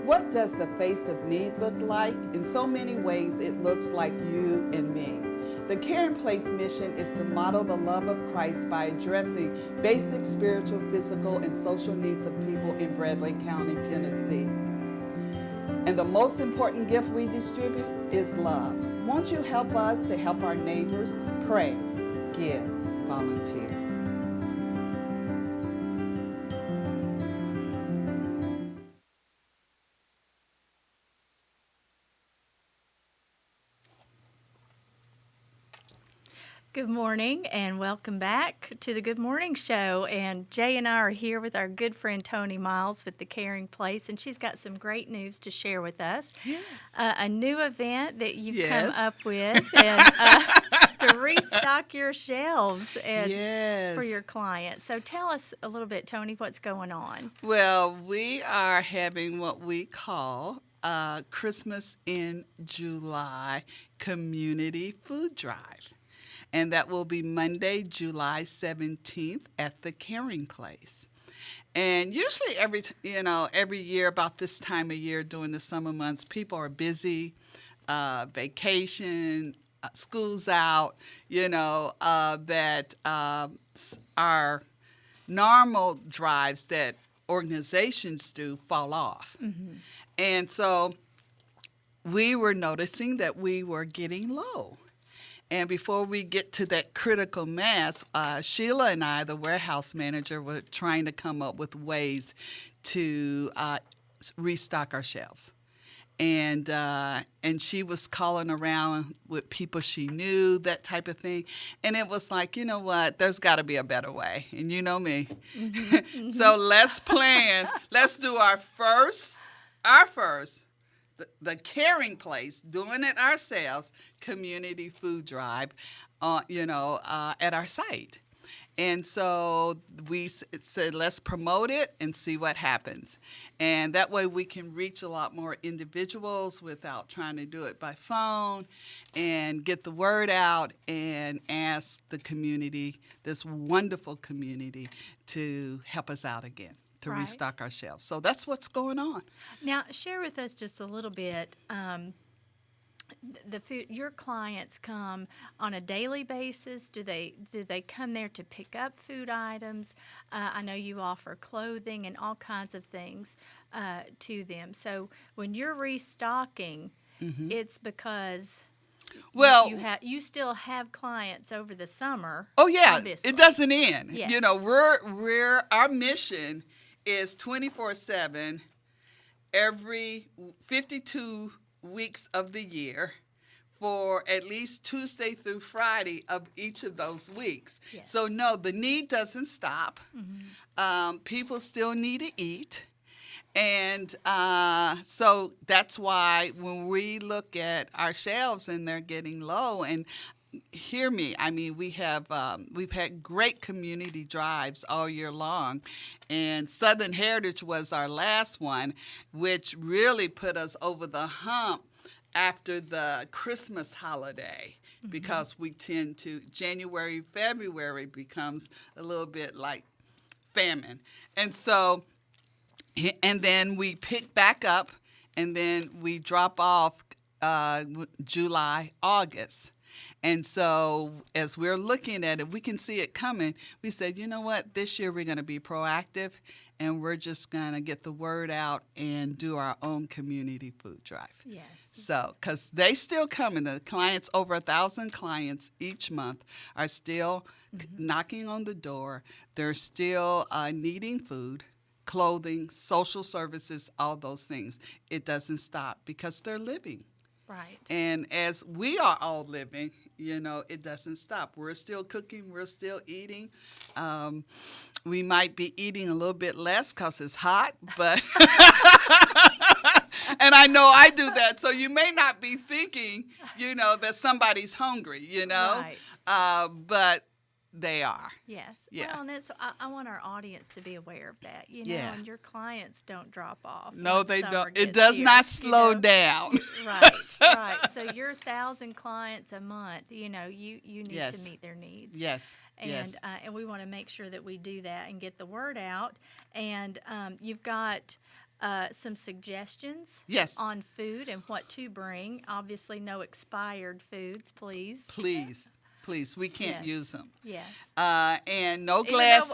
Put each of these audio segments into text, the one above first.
What does the face of need look like? In so many ways, it looks like you and me. The Caring Place mission is to model the love of Christ by addressing basic spiritual, physical, and social needs of people in Bradley County, Tennessee. And the most important gift we distribute is love. Won't you help us to help our neighbors? Pray, give, volunteer. Good morning and welcome back to the Good Morning Show. And Jay and I are here with our good friend Tony Miles with the Caring Place, and she's got some great news to share with us. Yes. A new event that you've come Yes. up with, and to restock your shelves and Yes. for your clients. So tell us a little bit, Tony, what's going on. Well, we are having what we call Christmas in July Community Food Drive. And that will be Monday, July 17th at the Caring Place. And usually every year about this time of year during the summer months, people are busy, vacation, school's out, that are normal drives that organizations do fall off. Mm-hmm. And so we were noticing that we were getting low. And before we get to that critical mass, Sheila and I, the warehouse manager, were trying to come up with ways to restock our shelves. And she was calling around with people she knew, that type of thing. And it was like, you know what, there's got to be a better way. And you know me. Mm-hmm. So let's plan. Let's do our first, the Caring Place, doing it ourselves, community food drive, at our site. And so we said, let's promote it and see what happens. And that way we can reach a lot more individuals without trying to do it by phone, and get the word out and ask the community, this wonderful community, to help us out again, to Right. restock our shelves. So that's what's going on. Now, share with us just a little bit. The food, your clients come on a daily basis. Do they come there to pick up food items? I know you offer clothing and all kinds of things to them. So when you're restocking, it's because Well, you still have clients over the summer. oh yeah, obviously. it doesn't end. Yes. We're our mission is 24/7, every 52 weeks of the year, for at least Tuesday through Friday of each of those weeks. Yes. So no, the need doesn't stop. People still need to eat. And so that's why when we look at our shelves and they're getting low, and hear me, I mean, we've had great community drives all year long, and Southern Heritage was our last one, which really put us over the hump after the Christmas holiday, because we tend to, January, February becomes a little bit like famine. And then we pick back up, and then we drop off July, August. And so as we're looking at it, we can see it coming. We said, you know what, this year we're going to be proactive, and we're just going to get the word out and do our own community food drive. Yes. So, because they still coming, the clients, over 1,000 clients each month, are still knocking on the door. They're still needing food, clothing, social services, all those things. It doesn't stop because they're living. Right. And as we are all living, it doesn't stop. We're still cooking. We're still eating. We might be eating a little bit less because it's hot, but and I know I do that. So you may not be thinking, that somebody's hungry, Right. But they are. Yes. Yeah. Well, and I want our audience to be aware of that, Yeah. and your clients don't drop off. No, once they summer don't. It gets does here, not slow down. Right, right. So your 1,000 clients a month, you need Yes. to meet their needs. Yes. And Yes. And we want to make sure that we do that and get the word out. And you've got some suggestions Yes. on food and what to bring. Obviously, no expired foods, please. Please, we can't Yes. use them. Yes. And no Even glass.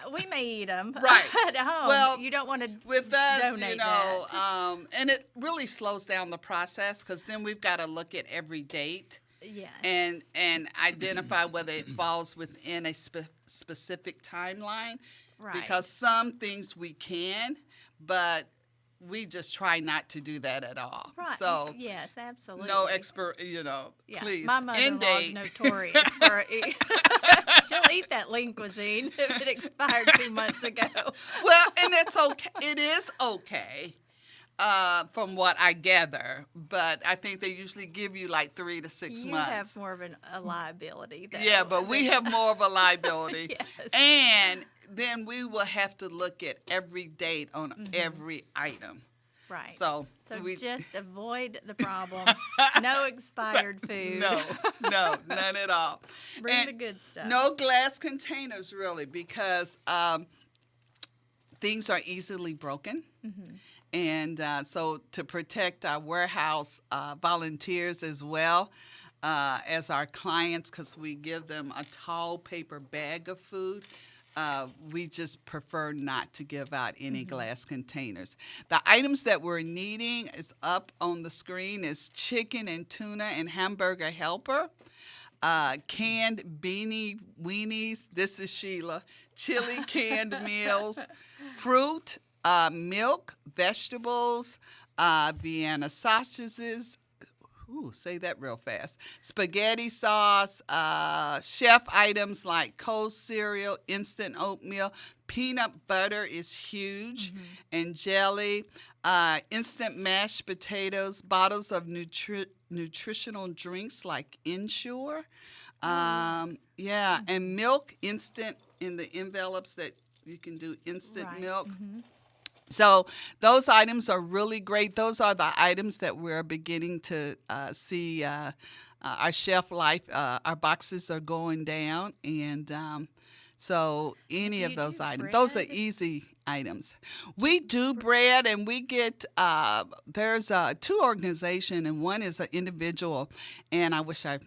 though we may eat them Right. at home. Well, you don't want to With us, donate that. and it really slows down the process because then we've got to look at every date Yes. and identify whether it falls within a specific timeline. Right. Because some things we can, but we just try not to do that at all. Right. So yes, absolutely. no expert, Yeah. please. My End mother-in-law is date. notorious for she'll eat that lean cuisine if it expired 2 months ago. Well, and it's okay. It is okay, from what I gather. But I think they usually give you like 3 to 6 You months. have more of a liability. Though. Yeah, but we have more of a liability. Yes. And then we will have to look at every date on every item. Right. So we just avoid the problem. No expired food. no, none at all. Bring And the good stuff. no glass containers really because things are easily broken. And so to protect our warehouse volunteers as well as our clients, because we give them a tall paper bag of food, we just prefer not to give out any glass containers. The items that we're needing is up on the screen is chicken and tuna and hamburger helper. Canned beanie weenies. This is Sheila. Chili canned meals, fruit, milk, vegetables, Vienna sausages. Ooh, say that real fast. Spaghetti sauce, chef items like cold cereal, instant oatmeal, peanut butter is huge, and jelly, instant mashed potatoes, bottles of nutritional drinks like Ensure. Yeah, and milk instant in the envelopes that you can do instant Right. milk. So those items are really great. Those are the items that we're beginning to see our shelf life. Our boxes are going down, and so any Do of you those do items, those are bread? easy items. We do bread, and we get there's 2 organizations, and one is an individual, and I wish I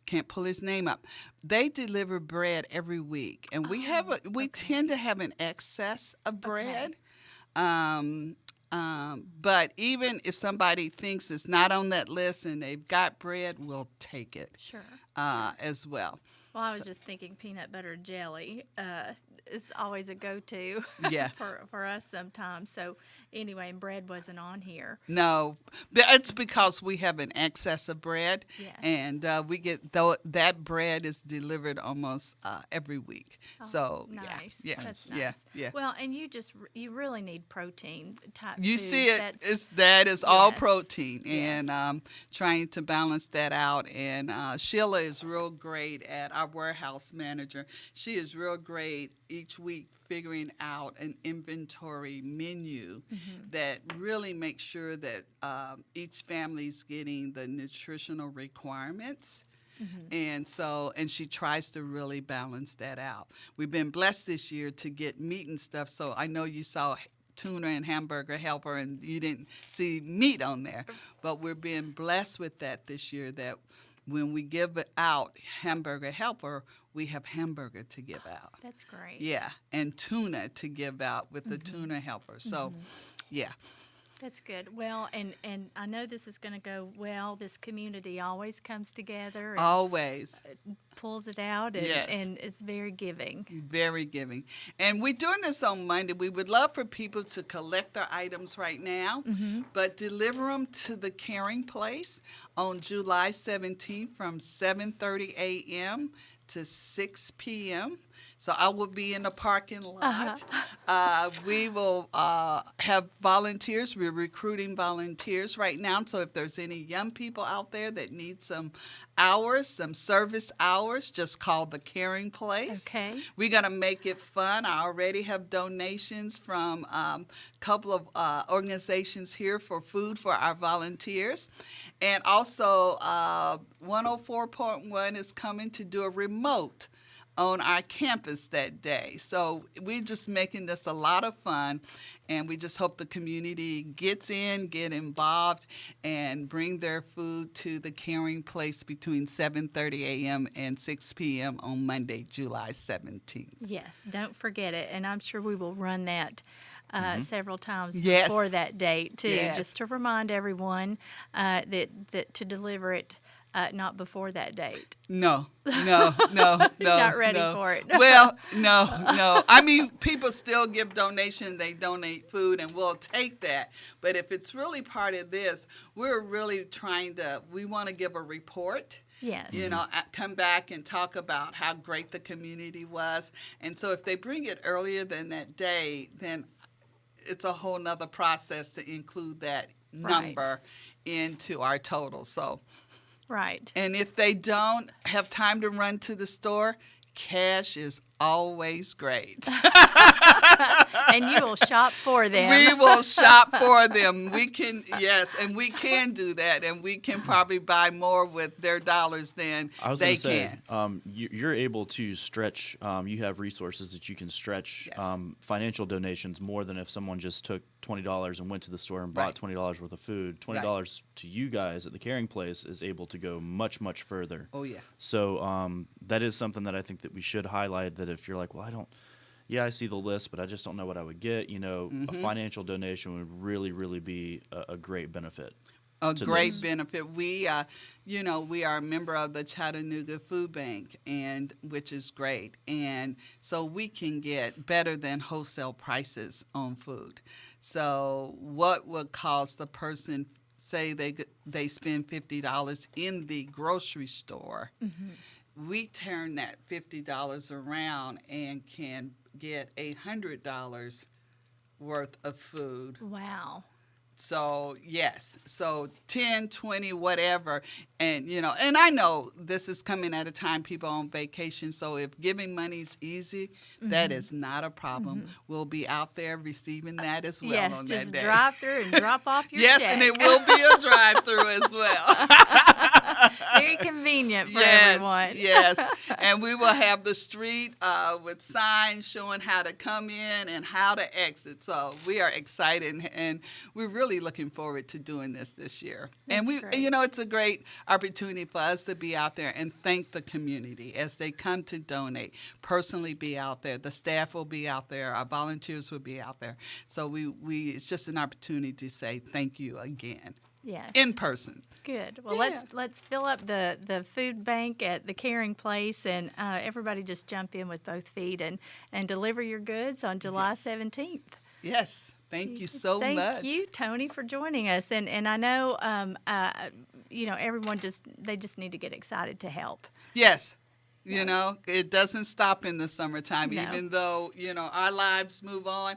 can't pull his name up. They deliver bread every week, and we tend to have an excess of bread. But even if somebody thinks it's not on that list and they've got bread, we'll take it Sure. as well. Well, I was just thinking peanut butter jelly is always a go-to Yeah. for us sometimes. So anyway, and bread wasn't on here. No, but it's because we have an excess of bread, Yes. and we get that bread is delivered almost every week. So Nice. yeah, That's nice. yeah. Well, and you really need protein type You food. see it, That's- that is all Yes. protein, and trying to balance that out. And Sheila is real great at our warehouse manager. She is real great each week figuring out an inventory menu that really makes sure that each family's getting the nutritional requirements. And she tries to really balance that out. We've been blessed this year to get meat and stuff, so I know you saw tuna and hamburger helper and you didn't see meat on there, but we're being blessed with that this year, that when we give it out hamburger helper, we have hamburger to give out. That's great. Yeah, and tuna to give out with the tuna helper. So, yeah. That's good. Well, and I know this is going to go well. This community always comes together and Always. pulls it out, and, Yes. and it's very giving. Very giving. And we're doing this on Monday. We would love for people to collect their items right now, but deliver them to the Caring Place on July 17th from 7:30 a.m. to 6 p.m. So I will be in the parking lot. We will have volunteers. We're recruiting volunteers right now. So if there's any young people out there that need some hours, some service hours, just call the Caring Place. Okay. We're going to make it fun. I already have donations from a couple of organizations here for food for our volunteers. And also 104.1 is coming to do a remote on our campus that day. So we're just making this a lot of fun, and we just hope the community get involved, and bring their food to the Caring Place between 7:30 a.m. and 6 p.m. on Monday, July 17th. Yes, don't forget it. And I'm sure we will run that several times Yes. before that date, too, Yes. just to remind everyone that to deliver it not before that date. No. Not ready no. for it. Well, no. I mean, people still give donations. They donate food, and we'll take that. But if it's really part of this, we're really we want to give a report. Yes. Come back and talk about how great the community was. And so if they bring it earlier than that day, then it's a whole nother process to include that number into our total. So. Right. And if they don't have time to run to the store, cash is always great. And you will shop for them. We will shop for them. We can do that, and we can probably buy more with their dollars than I was they gonna say, can. You're able to stretch. You have resources that you can stretch Yes. financial donations more than if someone just took $20 and went to the store and bought Right. $20 worth of food. $20 to you guys at the Caring Place is able to go much, much further. Oh, yeah. So that is something that I think that we should highlight. That if you're like, well, I see the list, but I just don't know what I would get. A financial donation would really, really be a great benefit. A to great this. benefit. We are a member of the Chattanooga Food Bank, and which is great. And so we can get better than wholesale prices on food. So what would cost the person, say they spend $50 in the grocery store, we turn that $50 around and can get $100 worth of food. Wow. So, yes. So 10, 20, whatever. And, and I know this is coming at a time people are on vacation. So if giving money's easy, that is not a problem. We'll be out there receiving that as well Yes, on just that day. drive through and drop off your Yes, check. and it will be a drive-through as well. Very convenient for everyone. Yes, and we will have the street with signs showing how to come in and how to exit. So we are excited, and we're really looking forward to doing this year. And That's great. it's a great opportunity for us to be out there and thank the community as they come to donate. Personally, be out there. The staff will be out there. Our volunteers will be out there. So it's just an opportunity to say thank you again. Yes. In person. Good. Well, Yeah. let's fill up the food bank at the Caring Place, and everybody just jump in with both feet and deliver your goods on July 17th. Yes. Thank you so much. Thank you, Tony, for joining us. And I know everyone they just need to get excited to help. Yes. It doesn't stop in the summertime. No. Even though, our lives move on,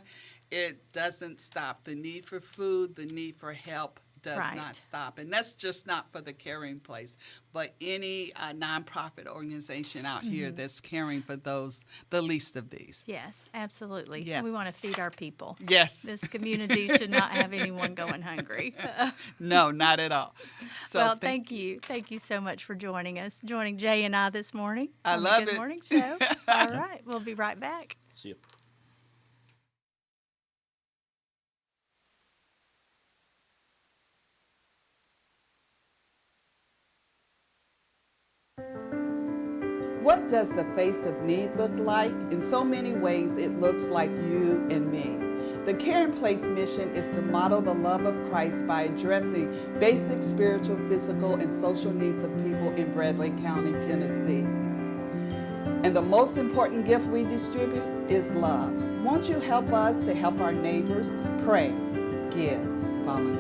it doesn't stop. The need for food, the need for help does Right. not stop. And that's just not for the Caring Place, but any nonprofit organization out here that's caring for the least of these. Yes, absolutely. Yeah. We want to feed our people. Yes. This community should not have anyone going hungry. No, not at all. So Well, thank you. Thank you so much for joining Jay and I this morning. I on love the Good it. Morning Show. All right. We'll be right back. See you. What does the face of need look like? In so many ways, it looks like you and me. The Caring Place mission is to model the love of Christ by addressing basic spiritual, physical, and social needs of people in Bradley County, Tennessee. And the most important gift we distribute is love. Won't you help us to help our neighbors? Pray, give, volunteer.